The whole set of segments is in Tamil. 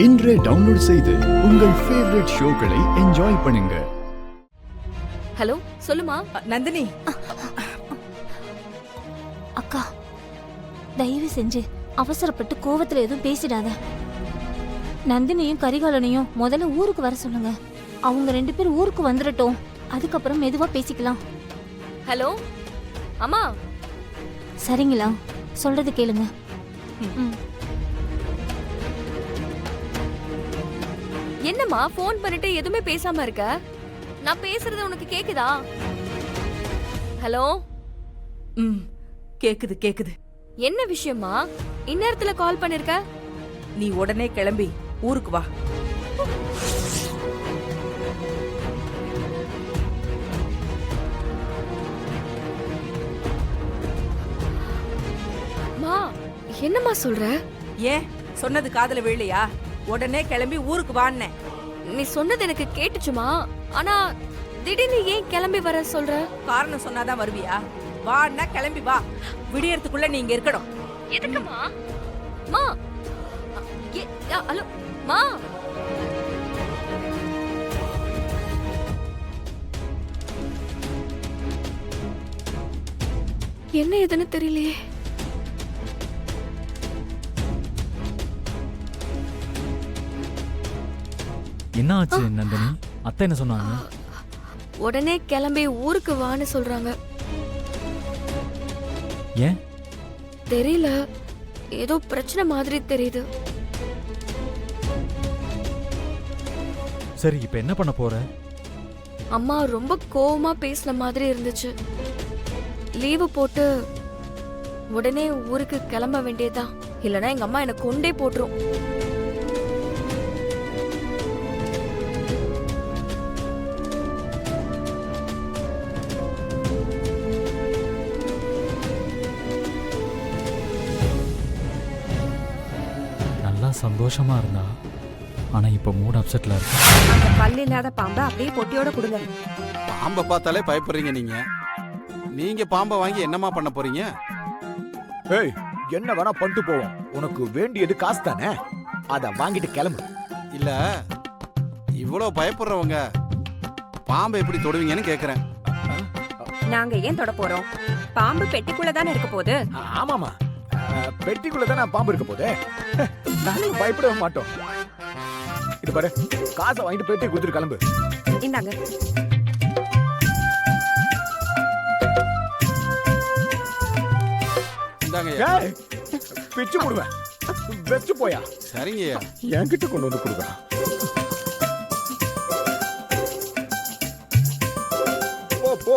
இன்றே டவுன்லோட் செய்து உங்கள் ஃபேவரட் ஷோக்களை என்ஜாய் பண்ணுங்க. ஹலோ, சொல்லுமா. நந்தினி. அக்கா, தயவு செஞ்சு அவசரப்பட்டு கோவத்துல எதுவும் பேசிடாத. நந்தினியும் கரிகாலனையும் முதல்ல ஊருக்கு வர சொல்லுங்க. அவங்க 2 பேரும் ஊருக்கு வந்துடட்டும், அதுக்கப்புறம் மெதுவா பேசிக்கலாம். ஹலோ அம்மா. சரிங்களா? சொல்றது கேளுங்க. என்னம்மா போன் பண்ணிட்டு எதுவுமே பேசாம இருக்க? நான் பேசுறது உனக்கு கேக்குதா? ஹலோ. கேக்குது கேக்குது. என்ன விஷயமா இந்நேரத்துல கால் பண்ணிருக்க? நீ உடனே கிளம்பி ஊருக்கு வா. மா, என்னம்மா சொல்ற? ஏன் சொன்னது காதுல விழலையா? உடனே கிளம்பி ஊருக்கு வான்னே. நீ சொன்னது எனக்கு கேட்டுச்சுமா, ஆனா திடீர்னு ஏன் கிளம்பி வர சொல்ற? காரணம் சொன்னாதான் வருவியா? வான்னா கிளம்பி வா. விடியறதுக்குள்ள நீ இங்க இருக்கணும். எதுக்குமா? மா, ஹலோ மா. என்ன ஏதுன்னு தெரியலையே. என்ன ஆச்சு நந்தினி? அத்தை என்ன சொன்னாங்க? உடனே கிளம்பி ஊருக்கு வான்னு சொல்றாங்க. ஏன் தெரியல, ஏதோ பிரச்சனை மாதிரி தெரியுது. சரி, இப்ப என்ன பண்ண போற? அம்மா ரொம்ப கோவமா பேசின மாதிரி இருந்துச்சு. லீவு போட்டு உடனே ஊருக்கு கிளம்ப வேண்டியதா, இல்லனா எங்க அம்மா எனக்கு கொண்டே போட்டுரும். நல்லா சந்தோஷமா இருந்தா, ஆனா இப்ப மூட் அப்செட்ல இருக்கு. அந்த பல்லு இல்லாத பாம்பை அப்படியே பொட்டியோட கொடுங்க. பாம்பை பார்த்தாலே பயப்படுறீங்க நீங்க பாம்பை வாங்கி என்னமா பண்ண போறீங்க? ஏய், என்ன வேணா பண்ணிட்டு போவோம். உனக்கு வேண்டியது காசு தானே, அத வாங்கிட்டு கிளம்பு. இல்ல, இவ்வளவு பயப்படுறவங்க பாம்பை எப்படி தொடுவீங்கன்னு கேக்குறேன். நாங்க ஏன் தொட போறோம்? பாம்பு பெட்டிக்குள்ள தானே இருக்க போகுது. ஆமாமா, பெட்டிக்குள்ள தானே பாம்பு இருக்க போதே. நாங்க பயப்படவே மாட்டோம். இது பாரு, காசை வாங்கிட்டு பெட்டி கொடுத்துட்டு கிளம்பு. இந்தாங்க. ஏய், பிச்சு போடுவேன். வெச்சு போயா. சரிங்கய்யா. என்கிட்ட கொண்டு வந்து கொடுக்குறான். போ போ.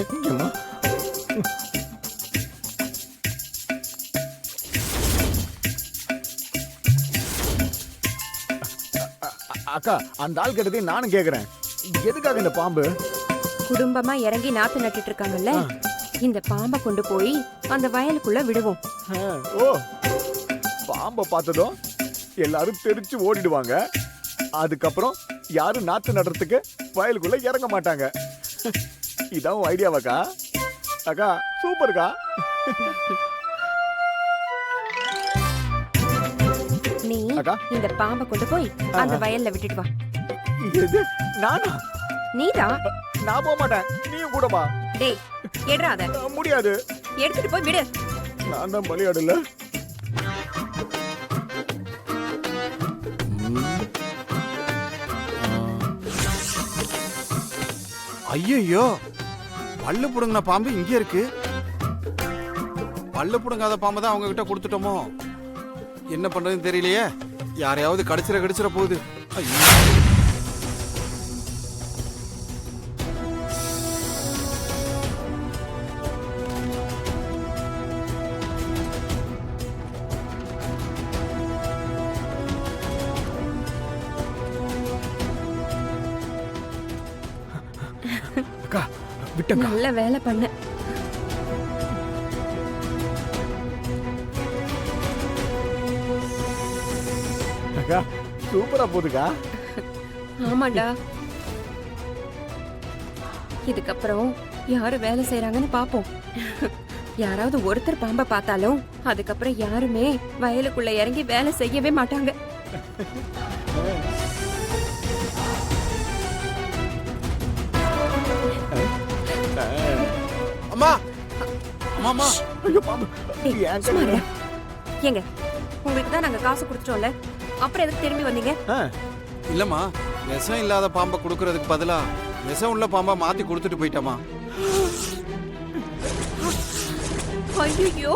எங்கம்மா? அக்கா, அந்த ஆள் கிட்டதே நானும் கேக்குறேன், எதுக்காக இந்த பாம்பு? குடும்பமா இறங்கி நாத்து நட்டுட்டு இருக்காங்கல்ல, இந்த பாம்பை கொண்டு போய் அந்த வயலுக்குள்ள விடுவோம். ஓ, பாம்பை பார்த்ததும் எல்லாரும் தெரிச்சு ஓடிடுவாங்க. அதுக்கப்புறம் யாரும் நாத்து நடுறதுக்கு வயலுக்குள்ள இறங்க மாட்டாங்க. இதான் ஐடியாவாக்கா? அக்கா சூப்பர்க்கா. நீ இந்த பாம்பை கொண்டு போய் அந்த வயல்ல விட்டுட்டு வா. இது நானா? நீதான். நான் போக மாட்டேன், நீயும் கூட வா. டேய், எடுறாத. முடியாது. எடுத்துட்டு போய் விடு. நான் தான் பலியாடல. ஐயோ, பல்லு புடுங்கின பாம்பு இங்க இருக்கு. பல்லு புடுங்காத பாம்பு தான் அவங்க கிட்ட கொடுத்துட்டோமோ? என்ன பண்றதுன்னு தெரியலையே. யாரையாவது கடிச்சிட போகுது. ஐயோ. அக்கா விட்டங்க. நல்ல வேலை பண்ண. அக்கா சூப்பரா போகுதுக்கா. ஆமாண்டா. இதுக்கப்புறம் யாரு வேலை செய்யறாங்கன்னு பாப்போம். யாராவது ஒருத்தர் பாம்பை பார்த்தாலும் அதுக்கப்புறம் யாருமே வயலுக்குள்ள இறங்கி வேலை செய்யவே மாட்டாங்க. அம்மா அம்மா ஐயோ பாம்பு ஏய், ஏன் சும்மா கண்ணு? இருடா. ஏங்க உங்களுக்கு தான் நாங்க காசு கொடுத்துட்டோம்ல அப்புறம் எதுக்கு திரும்பி வந்தீங்க ஆ, இல்லம்மா விஷம் இல்லாத பாம்பை கொடுக்கறதுக்கு பதிலா விஷம் உள்ள பாம்பை மாத்தி கொடுத்துட்டு போயிட்டமா. ஐயோ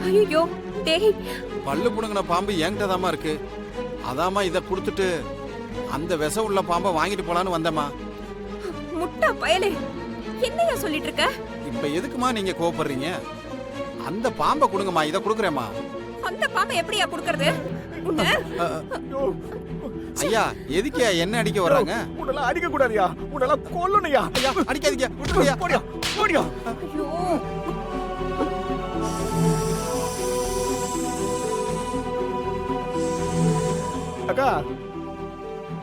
ஐயோ டேய் பல்லு புடுங்கின பாம்பு என்கிட்ட தாமா இருக்கு. அதாம்மா இதை கொடுத்துட்டு அந்த விஷம் உள்ள பாம்பை வாங்கிட்டு போலான்னு வந்தேம்மா. முட்டா பயலே என்னையா சொல்லிட்டு இருக்க இப்ப எதுக்குமா நீங்க கோவப்படுறீங்க? அந்த பாம்பை கொடுங்கம்மா, இதை கொடுக்குறேம்மா. அந்த பாம்பை எப்படியா குடுக்கறது உன்ன ஐயோ, ஐயா எதுக்கே என்ன அடிக்க வர்றாங்க? உன்னெல்லாம் அடிக்க கூடாதியா, உன்னெல்லாம் கொல்லணும்யா. ஐயா அடிக்காதீங்க, விட்டுருங்கய்யா. போடியா போடியா. ஐயோ அக்கா,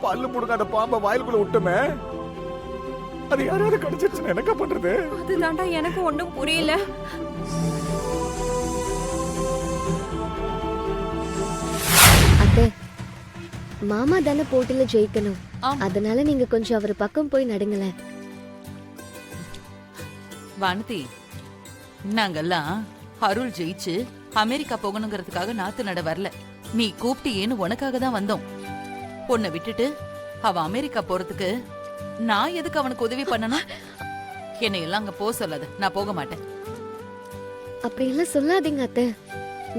பல்லு புடுங்காத பாம்பை வாயிலுக்குள்ள விட்டுமே, அது யாராவது கடிச்சிருச்சுன்னு என்னக்கா பண்றது? அதுதான்டா எனக்கு ஒண்ணும் புரியல அத்தை மாமா தானே போட்டில ஜெயிக்கணும். ஆமா. அதனால நீங்க கொஞ்சம் அவர் பக்கம் போய் நடுங்களேன். வானதி, நாங்கெல்லாம் அருள் ஜெயிச்சு அமெரிக்கா போகணுங்கிறதுக்காக நாத்து நட வரல. நீ கூப்பிட்டியேன்னு உனக்காக தான் வந்தோம். உன்னை விட்டுட்டு அவ அமெரிக்கா போறதுக்கு நான் எதுக்கு அவனுக்கு உதவி பண்ணணும்? என்னை எல்லாம் அங்க போக சொல்லாத, நான் போக மாட்டேன். அப்படி எல்லாம் சொல்லாதீங்க அத்தை.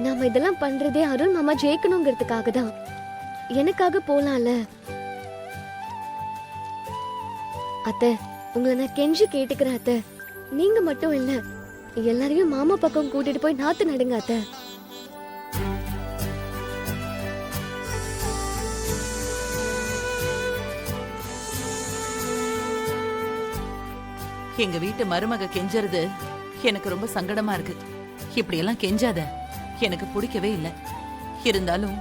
நாம இதெல்லாம் பண்றதே அருண் மாமா ஜெயிக்கணுங்கிறதுக்காக தான். எனக்காக போலாம்ல அத்தை. உங்களை நான் கெஞ்சி கேட்டுக்கிறேன் அத்தை. நீங்க மட்டும் இல்ல, எல்லாரையும் மாமா பக்கம் கூட்டிட்டு போய் நாத்து நடுங்க அத்தை. எங்க வீட்டு மருமக கெஞ்சறது எனக்கு ரொம்ப சங்கடமா இருக்கு. இப்படி எல்லாம் கெஞ்சாத, எனக்கு பிடிக்கவே இல்லை. இருந்தாலும்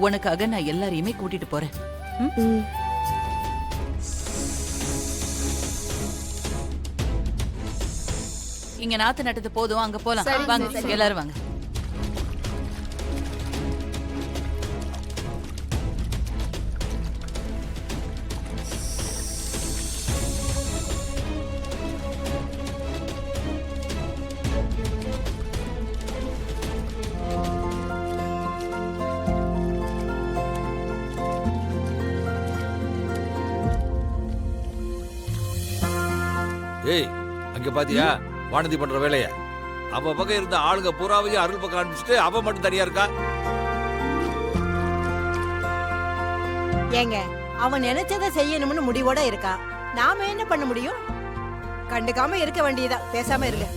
உனக்காக நான் எல்லாரையுமே கூட்டிட்டு போறேன். ம். இங்க நாத்து நட்டது போதும், அங்க போலாம். வாங்க எல்லாரும் வாங்க. ஏய், அங்க பாத்தியா வானதி பண்ற வேலைய? அவ பக்கம் இருந்த ஆளுங்க பூராவையும் அருள் பக்கம் அனுப்பிச்சிட்டு அவ மட்டும் தனியா இருக்கா. ஏங்க, அவன் நினைச்சதை செய்யணும்னு முடிவோட இருக்கான். நாம என்ன பண்ண முடியும்? கண்டுக்காம இருக்க வேண்டியதா, பேசாம இருங்க.